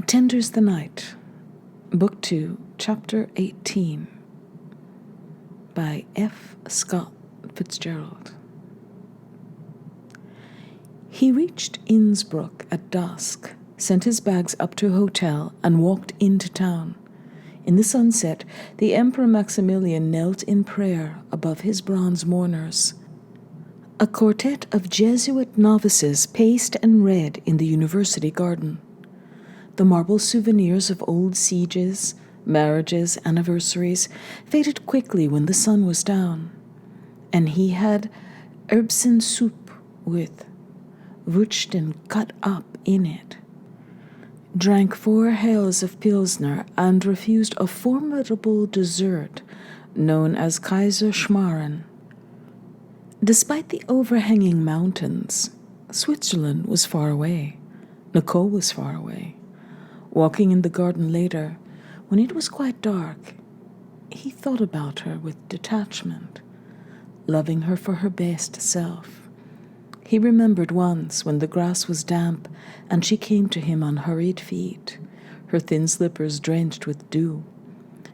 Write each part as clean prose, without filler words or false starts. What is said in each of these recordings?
Tender's the Night, Book 2, Chapter 18, by F. Scott Fitzgerald. He reached Innsbruck at dusk, sent his bags up to a hotel, and walked into town. In the sunset, the Emperor Maximilian knelt in prayer above his bronze mourners. A quartet of Jesuit novices paced and read in the university garden. The marble souvenirs of old sieges, marriages, anniversaries faded quickly when the sun was down, and he had Erbsen soup with Würsten cut up in it, drank 4 hells of Pilsner, and refused a formidable dessert known as Kaiser Schmarren. Despite the overhanging mountains, Switzerland was far away. Nicole was far away. Walking in the garden later, when it was quite dark, he thought about her with detachment, loving her for her best self. He remembered once when the grass was damp and she came to him on hurried feet, her thin slippers drenched with dew.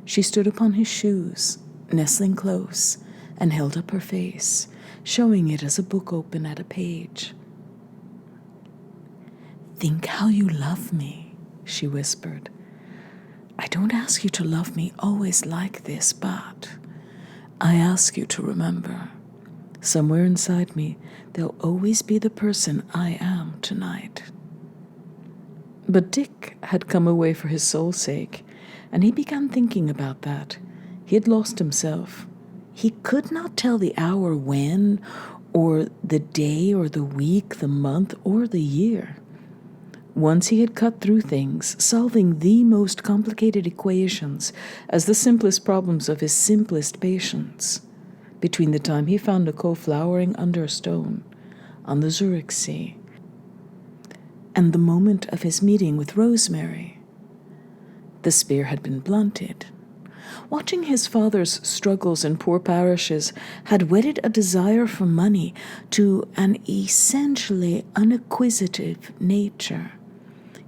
She stood upon his shoes, nestling close, and held up her face, showing it as a book open at a page. "Think how you love me," she whispered. "I don't ask you to love me always like this, but I ask you to remember, somewhere inside me, there'll always be the person I am tonight." But Dick had come away for his soul's sake, and he began thinking about that. He had lost himself. He could not tell the hour when, or the day, or the week, the month, or the year. Once he had cut through things, solving the most complicated equations as the simplest problems of his simplest patience, between the time he found Nicole flowering under a stone on the Zurich Sea and the moment of his meeting with Rosemary. The spear had been blunted. Watching his father's struggles in poor parishes had wedded a desire for money to an essentially unacquisitive nature.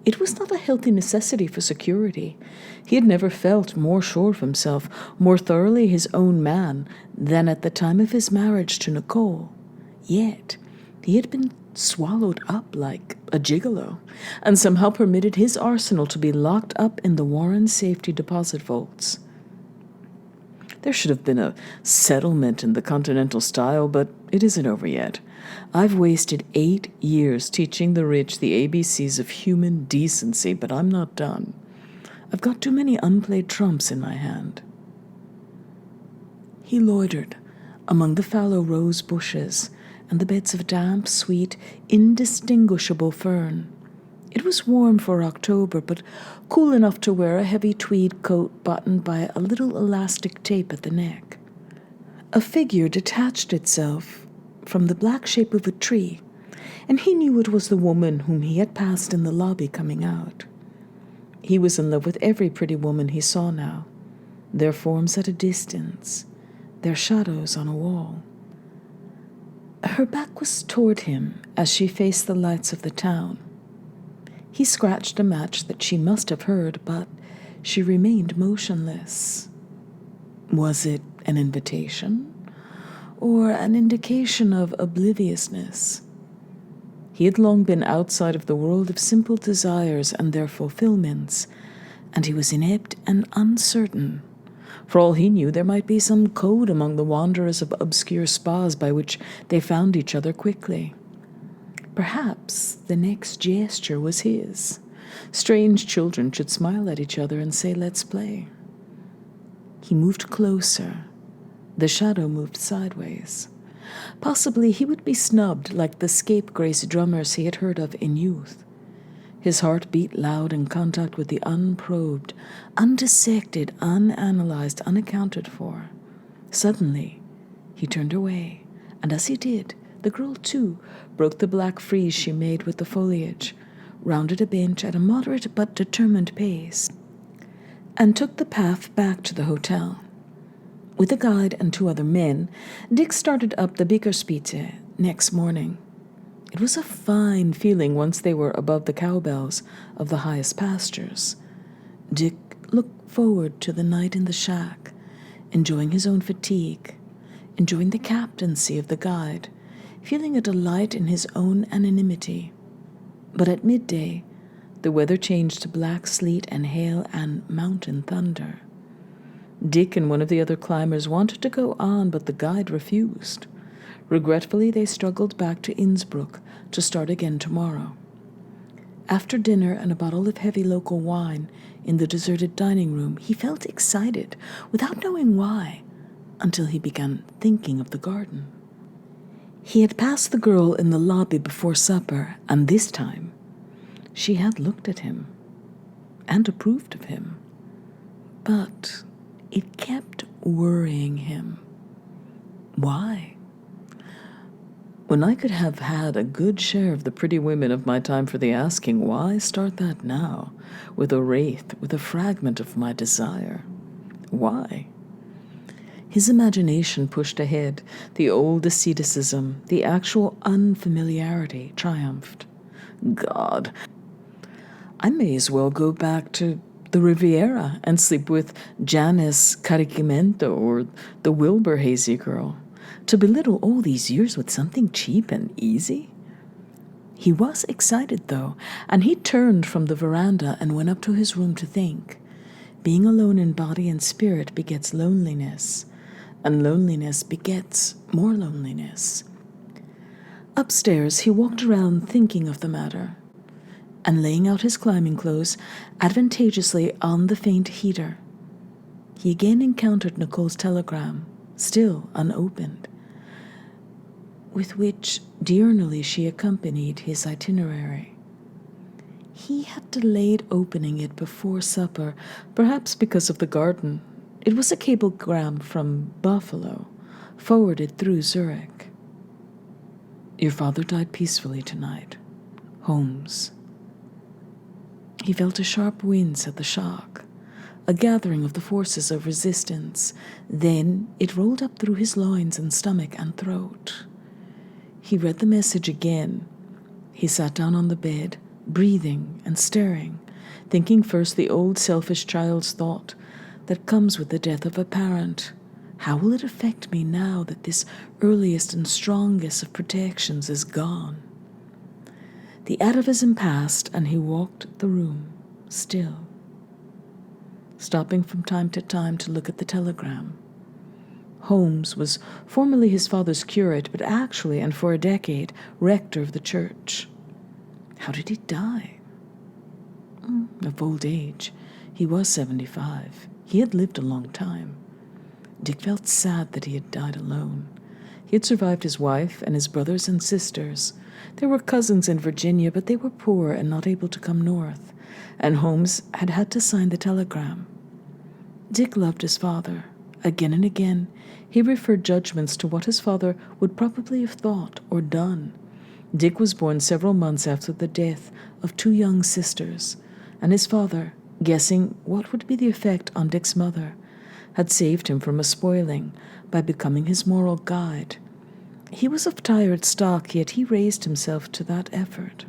It was not a healthy necessity for security. He had never felt more sure of himself, more thoroughly his own man, than at the time of his marriage to Nicole. Yet he had been swallowed up like a gigolo, and somehow permitted his arsenal to be locked up in the Warren safety deposit vaults. There should have been a settlement in the continental style, but it isn't over yet. I've wasted 8 years teaching the rich the ABCs of human decency, but I'm not done. I've got too many unplayed trumps in my hand. He loitered among the fallow rose bushes and the beds of damp, sweet, indistinguishable fern. It was warm for October, but cool enough to wear a heavy tweed coat buttoned by a little elastic tape at the neck. A figure detached itself from the black shape of a tree, and he knew it was the woman whom he had passed in the lobby coming out. He was in love with every pretty woman he saw now, their forms at a distance, their shadows on a wall. Her back was toward him as she faced the lights of the town. He scratched a match that she must have heard, but she remained motionless. Was it an invitation, or an indication of obliviousness? He had long been outside of the world of simple desires and their fulfillments, and he was inept and uncertain. For all he knew, there might be some code among the wanderers of obscure spas by which they found each other quickly. Perhaps the next gesture was his. Strange children should smile at each other and say, "Let's play." He moved closer. The shadow moved sideways. Possibly he would be snubbed like the scapegrace drummers he had heard of in youth. His heart beat loud in contact with the unprobed, undissected, unanalyzed, unaccounted for. Suddenly, he turned away, and as he did, the girl, too, broke the black frieze she made with the foliage, rounded a bench at a moderate but determined pace, and took the path back to the hotel. With a guide and 2 other men, Dick started up the Bickerspitze next morning. It was a fine feeling once they were above the cowbells of the highest pastures. Dick looked forward to the night in the shack, enjoying his own fatigue, enjoying the captaincy of the guide, feeling a delight in his own anonymity. But at midday, the weather changed to black sleet and hail and mountain thunder. Dick and one of the other climbers wanted to go on, but the guide refused. Regretfully, they struggled back to Innsbruck to start again tomorrow. After dinner and a bottle of heavy local wine in the deserted dining room, he felt excited, without knowing why, until he began thinking of the garden. He had passed the girl in the lobby before supper, and this time she had looked at him and approved of him. But it kept worrying him. Why? When I could have had a good share of the pretty women of my time for the asking, why start that now, with a wraith, with a fragment of my desire? Why? His imagination pushed ahead. The old asceticism, the actual unfamiliarity triumphed. God, I may as well go back to the Riviera and sleep with Janice Caricimento or the Wilbur Hazy girl. To belittle all these years with something cheap and easy? He was excited, though, and he turned from the veranda and went up to his room to think. Being alone in body and spirit begets loneliness, and loneliness begets more loneliness. Upstairs, he walked around thinking of the matter, and laying out his climbing clothes advantageously on the faint heater. He again encountered Nicole's telegram, still unopened, with which diurnally she accompanied his itinerary. He had delayed opening it before supper, perhaps because of the garden. It was a cablegram from Buffalo, forwarded through Zurich. Your father died peacefully tonight. Holmes. He felt a sharp wince at the shock, a gathering of the forces of resistance. Then it rolled up through his loins and stomach and throat. He read the message again. He sat down on the bed, breathing and staring, thinking first the old selfish child's thought that comes with the death of a parent. How will it affect me now that this earliest and strongest of protections is gone? The atavism passed, and he walked the room, still, stopping from time to time to look at the telegram. Holmes was formerly his father's curate, but actually, and for a decade, rector of the church. How did he die? Of old age. He was 75. He had lived a long time. Dick felt sad that he had died alone. He had survived his wife and his brothers and sisters. There were cousins in Virginia, but they were poor and not able to come north, and Holmes had had to sign the telegram. Dick loved his father. Again and again, he referred judgments to what his father would probably have thought or done. Dick was born several months after the death of two young sisters, and his father, guessing what would be the effect on Dick's mother, had saved him from a spoiling by becoming his moral guide. He was of tired stock, yet he raised himself to that effort.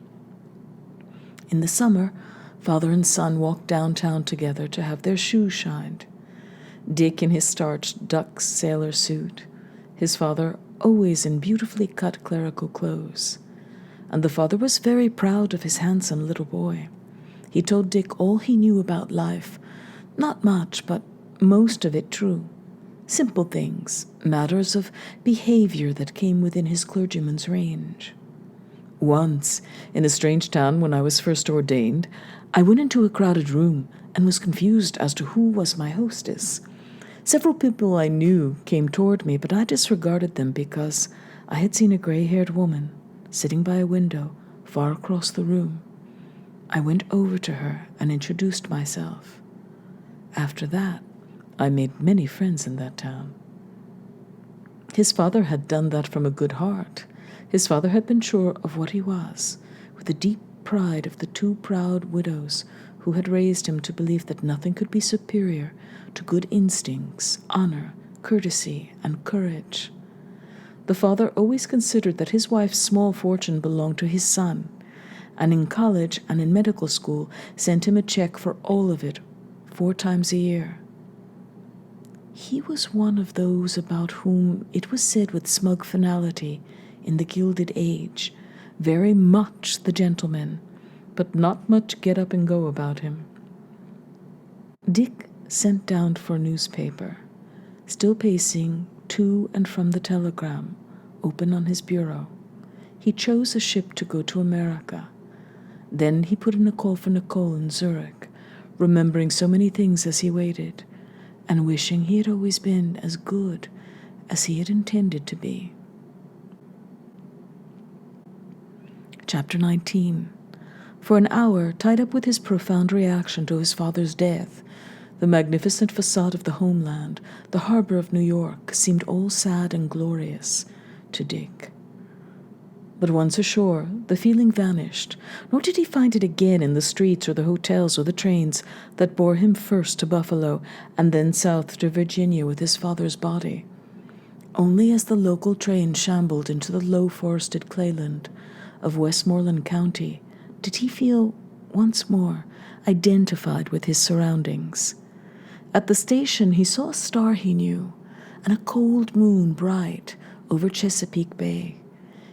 In the summer, father and son walked downtown together to have their shoes shined. Dick in his starched duck sailor suit, his father always in beautifully cut clerical clothes. And the father was very proud of his handsome little boy. He told Dick all he knew about life, not much, but most of it true. Simple things, matters of behavior that came within his clergyman's range. Once, in a strange town when I was first ordained, I went into a crowded room and was confused as to who was my hostess. Several people I knew came toward me, but I disregarded them because I had seen a gray-haired woman sitting by a window far across the room. I went over to her and introduced myself. After that, I made many friends in that town. His father had done that from a good heart. His father had been sure of what he was, with the deep pride of the two proud widows who had raised him to believe that nothing could be superior to good instincts, honor, courtesy, and courage. The father always considered that his wife's small fortune belonged to his son, and in college and in medical school sent him a check for all of it 4 times a year. He was one of those about whom it was said with smug finality in the Gilded Age, very much the gentleman, but not much get-up-and-go about him. Dick sent down for a newspaper, still pacing to and from the telegram, open on his bureau. He chose a ship to go to America. Then he put in a call for Nicole in Zurich, remembering so many things as he waited, and wishing he had always been as good as he had intended to be. Chapter 19. For an hour, tied up with his profound reaction to his father's death, the magnificent facade of the homeland, the harbor of New York, seemed all sad and glorious to Dick. But once ashore, the feeling vanished, nor did he find it again in the streets or the hotels or the trains that bore him first to Buffalo and then south to Virginia with his father's body. Only as the local train shambled into the low-forested clayland of Westmoreland County did he feel, once more, identified with his surroundings. At the station he saw a star he knew, and a cold moon bright over Chesapeake Bay.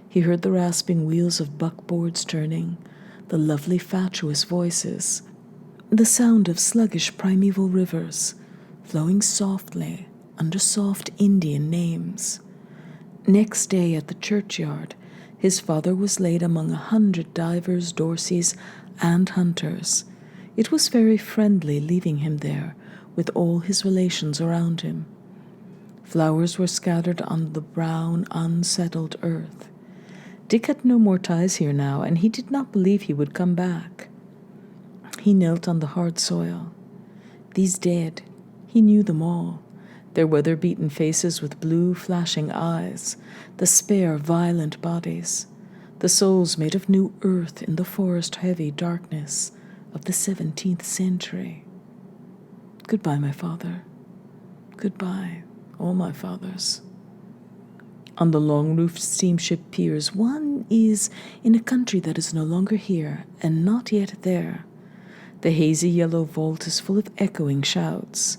He heard the rasping wheels of buckboards turning, the lovely fatuous voices, the sound of sluggish primeval rivers flowing softly under soft Indian names. Next day at the churchyard, his father was laid among 100 divers, Dorseys, and hunters. It was very friendly leaving him there with all his relations around him. Flowers were scattered on the brown, unsettled earth. Dick had no more ties here now, and he did not believe he would come back. He knelt on the hard soil. These dead, he knew them all, their weather-beaten faces with blue, flashing eyes, the spare, violent bodies, the souls made of new earth in the forest-heavy darkness of the 17th century. Goodbye, my father. Goodbye, all my fathers. On the long-roofed steamship piers, one is in a country that is no longer here and not yet there. The hazy yellow vault is full of echoing shouts.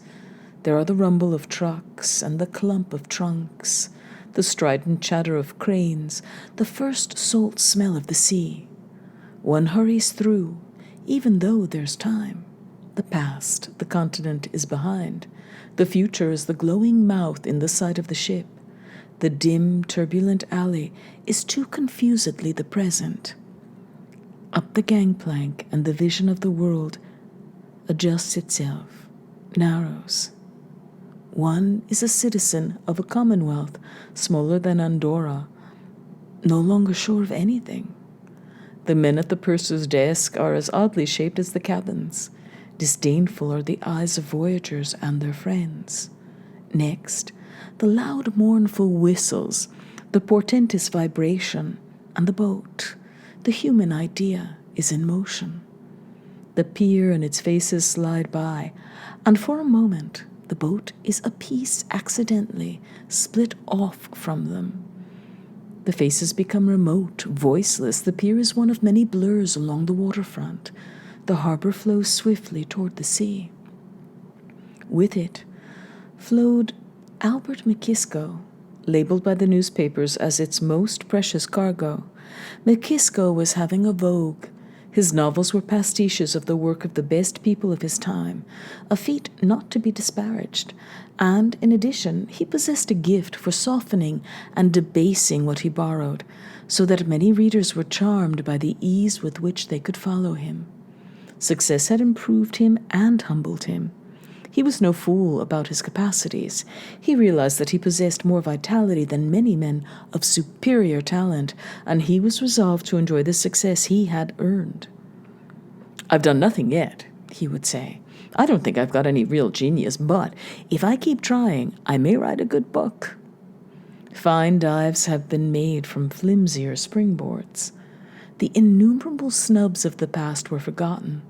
There are the rumble of trucks and the clump of trunks, the strident chatter of cranes, the first salt smell of the sea. One hurries through, even though there's time. The past, the continent, is behind. The future is the glowing mouth in the side of the ship. The dim, turbulent alley is too confusedly the present. Up the gangplank, and the vision of the world adjusts itself, narrows. One is a citizen of a commonwealth smaller than Andorra, no longer sure of anything. The men at the purser's desk are as oddly shaped as the cabins. Disdainful are the eyes of voyagers and their friends. Next, the loud, mournful whistles, the portentous vibration, and the boat, the human idea, is in motion. The pier and its faces slide by, and for a moment the boat is a piece accidentally split off from them. The faces become remote, voiceless. The pier is one of many blurs along the waterfront. The harbor flows swiftly toward the sea. With it flowed Albert McKisco, labeled by the newspapers as its most precious cargo. McKisco was having a vogue. His novels were pastiches of the work of the best people of his time, a feat not to be disparaged, and, in addition, he possessed a gift for softening and debasing what he borrowed, so that many readers were charmed by the ease with which they could follow him. Success had improved him and humbled him. He was no fool about his capacities. He realized that he possessed more vitality than many men of superior talent, and he was resolved to enjoy the success he had earned. "I've done nothing yet," he would say. "I don't think I've got any real genius, but if I keep trying, I may write a good book." Fine dives have been made from flimsier springboards. The innumerable snubs of the past were forgotten.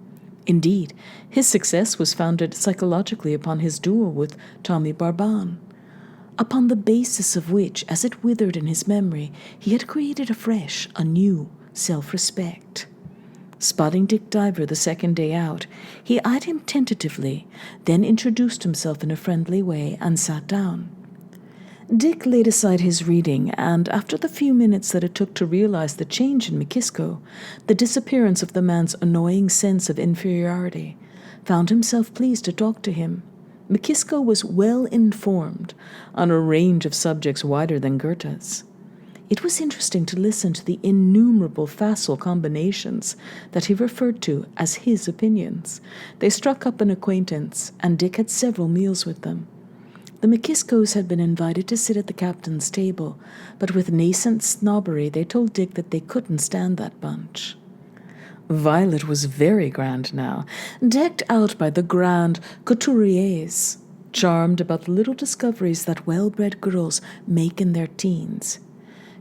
Indeed, his success was founded psychologically upon his duel with Tommy Barban. upon the basis of which, as it withered in his memory, he had created afresh a new self-respect. Spotting Dick Diver the second day out, he eyed him tentatively, then introduced himself in a friendly way and sat down. Dick laid aside his reading, and after the few minutes that it took to realize the change in McKisko, the disappearance of the man's annoying sense of inferiority, found himself pleased to talk to him. McKisko was well informed on a range of subjects wider than Goethe's. It was interesting to listen to the innumerable facile combinations that he referred to as his opinions. They struck up an acquaintance, and Dick had several meals with them. The McKiskos had been invited to sit at the captain's table, but with nascent snobbery they told Dick that they couldn't stand that bunch. Violet was very grand now, decked out by the grand couturiers, charmed about the little discoveries that well-bred girls make in their teens.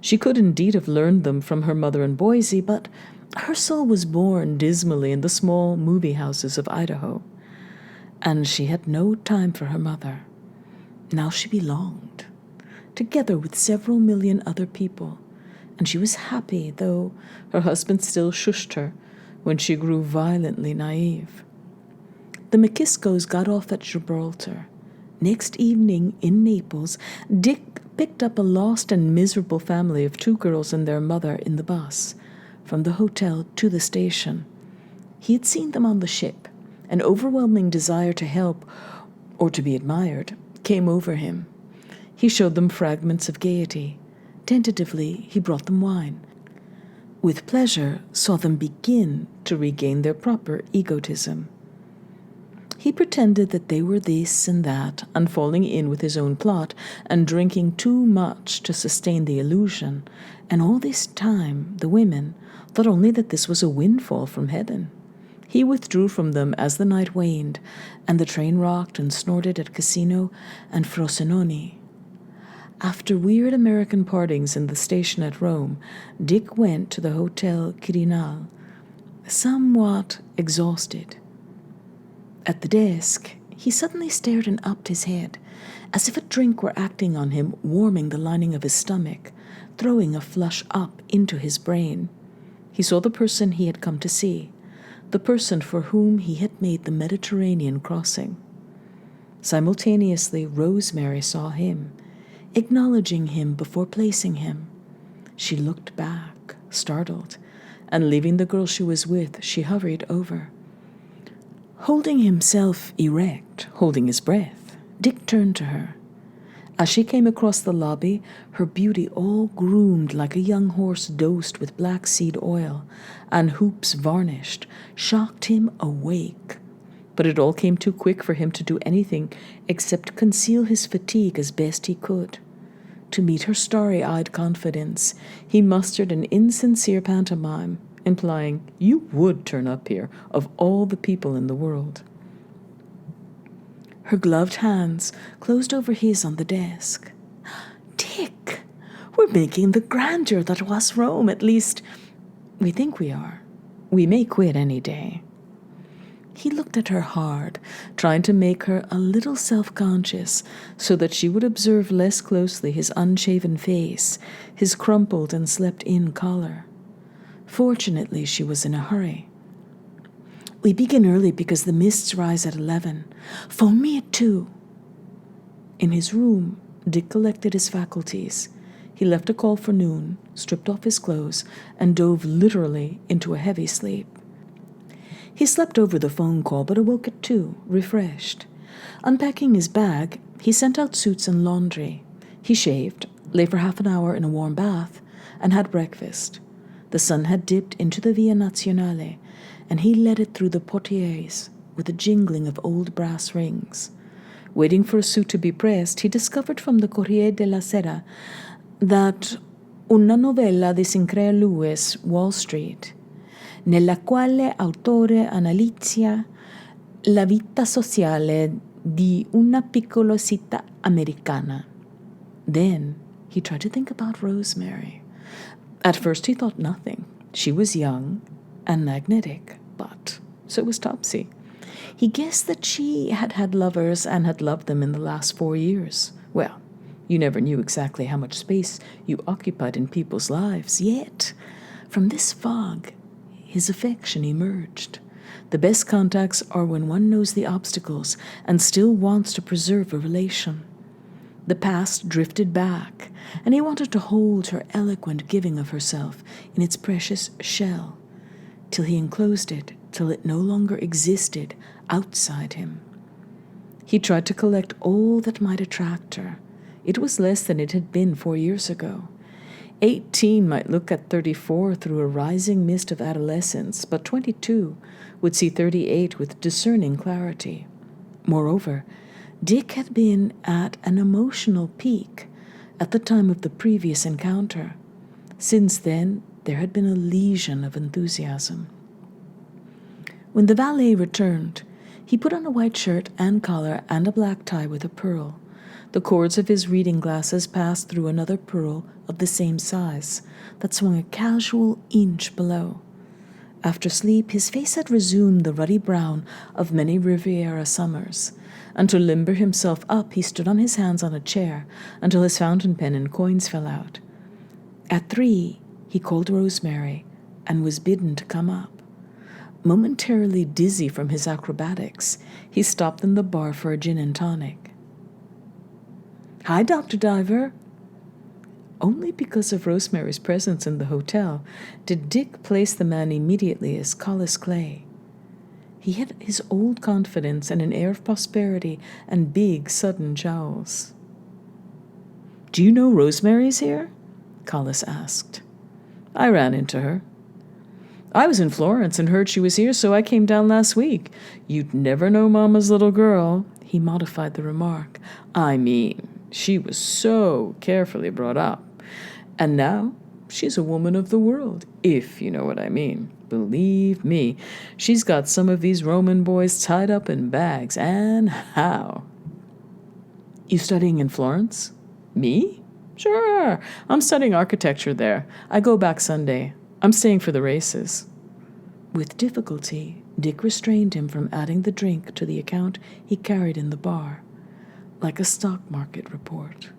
She could indeed have learned them from her mother in Boise, but her soul was born dismally in the small movie houses of Idaho, and she had no time for her mother. Now she belonged, together with several million other people, and she was happy, though her husband still shushed her when she grew violently naive. The McKiskos got off at Gibraltar. Next evening, in Naples, Dick picked up a lost and miserable family of 2 girls and their mother in the bus, from the hotel to the station. He had seen them on the ship. An overwhelming desire to help, or to be admired, came over him. He showed them fragments of gaiety. Tentatively, he brought them wine. With pleasure, saw them begin to regain their proper egotism. He pretended that they were this and that, and falling in with his own plot, and drinking too much to sustain the illusion, and all this time the women thought only that this was a windfall from heaven. He withdrew from them as the night waned, and the train rocked and snorted at Cassino and Frosinone. After weird American partings in the station at Rome, Dick went to the Hotel Quirinal, somewhat exhausted. At the desk, he suddenly stared and upped his head, as if a drink were acting on him, warming the lining of his stomach, throwing a flush up into his brain. He saw the person he had come to see, the person for whom he had made the Mediterranean crossing. Simultaneously, Rosemary saw him, acknowledging him before placing him. She looked back, startled, and leaving the girl she was with, she hurried over. Holding himself erect, holding his breath, Dick turned to her. As she came across the lobby, her beauty all groomed like a young horse dosed with black seed oil, and hoops varnished, shocked him awake. But it all came too quick for him to do anything except conceal his fatigue as best he could. To meet her starry-eyed confidence, he mustered an insincere pantomime, implying, "You would turn up here, of all the people in the world." Her gloved hands closed over his on the desk. "Dick, we're making the grandeur that was Rome, at least we think we are. We may quit any day." He looked at her hard, trying to make her a little self-conscious so that she would observe less closely his unshaven face, his crumpled and slept-in collar. Fortunately, she was in a hurry. "We begin early because the mists rise at 11. Phone me at 2. In his room, Dick collected his faculties. He left a call for noon, stripped off his clothes, and dove literally into a heavy sleep. He slept over the phone call, but awoke at 2, refreshed. Unpacking his bag, he sent out suits and laundry. He shaved, lay for half an hour in a warm bath, and had breakfast. The sun had dipped into the Via Nazionale, and he led it through the portieres with a jingling of old brass rings. Waiting for a suit to be pressed, he discovered from the Corriere della Sera that una novella di Sinclair Lewis, Wall Street, nella quale autore analizia la vita sociale di una piccola città americana. Then he tried to think about Rosemary. At first he thought nothing. She was young and magnetic, but so was Topsy. He guessed that she had had lovers and had loved them in the last 4 years. Well, You never knew exactly how much space you occupied in people's lives. Yet, from this fog, his affection emerged. The best contacts are when one knows the obstacles and still wants to preserve a relation. The past drifted back, and he wanted to hold her eloquent giving of herself in its precious shell, till he enclosed it, till it no longer existed outside him. He tried to collect all that might attract her. It was less than it had been 4 years ago. 18 might look at 34 through a rising mist of adolescence, but 22 would see 38 with discerning clarity. Moreover, Dick had been at an emotional peak at the time of the previous encounter. Since then, there had been a legion of enthusiasm. When the valet returned, he put on a white shirt and collar and a black tie with a pearl. The cords of his reading glasses passed through another pearl of the same size that swung a casual inch below. After sleep, his face had resumed the ruddy brown of many Riviera summers, and to limber himself up, he stood on his hands on a chair until his fountain pen and coins fell out. At 3, he called Rosemary and was bidden to come up. Momentarily dizzy from his acrobatics, he stopped in the bar for a gin and tonic. "Hi, Dr. Diver." Only because of Rosemary's presence in the hotel did Dick place the man immediately as Collis Clay. He had his old confidence and an air of prosperity and big, sudden jowls. "Do you know Rosemary's here?" Collis asked. "I ran into her. I was in Florence and heard she was here, so I came down last week. You'd never know Mama's little girl." He modified the remark. "I mean, she was so carefully brought up. And now she's a woman of the world, if you know what I mean. Believe me, she's got some of these Roman boys tied up in bags, and how." "You studying in Florence?" "Me? Sure. I'm studying architecture there. I go back Sunday. I'm staying for the races." With difficulty, Dick restrained him from adding the drink to the account he carried in the bar, like a stock market report.